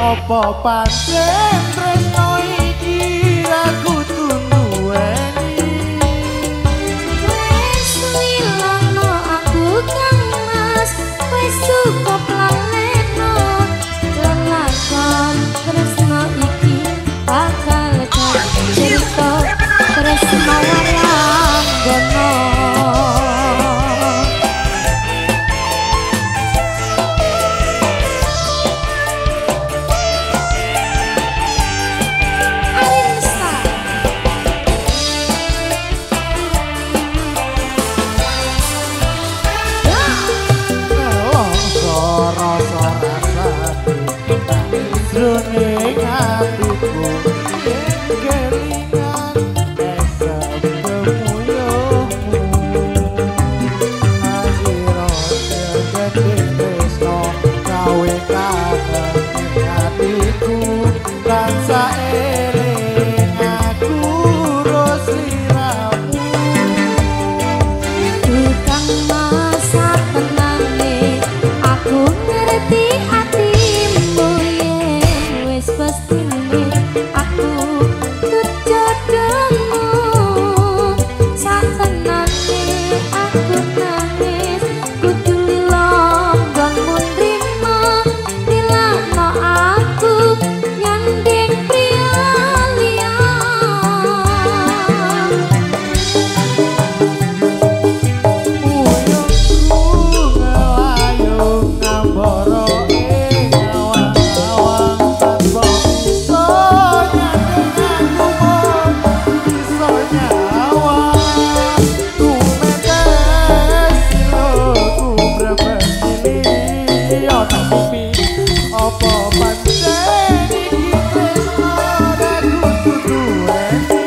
Apa pancen tresno iki ra kudu duweni. Wis nilangno aku Kang Mas, wis cukup laleno. Lelakon tresno iki bakal dadi cerita tresno waranggono. Jroning atiku kelingan esem kemuyuhmu. Asira gede tresno gawe kangen atiku tansah eling aku rosiramu. Kang Mas satenane aku ngerti atimu yen wis pastine aku kejodohmu. Satenane aku nangis kudu lilonggonmu nrimo nilakno aku nyanding priya liya. Apa pancen iki tresno ra kudu duweni.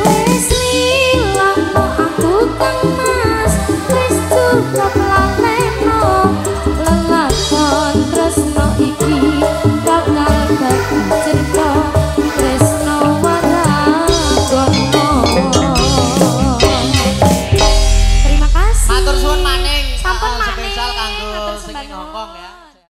Wis nilangno aku Kang Mas, wis cukup laleno. Lelakon tresno iki bakal dadi cerita tresno waranggono. Terima kasih. Matur suwun maning. Sampun maning. Spesial kanggo Matur sing sembahno. Hongkong ya.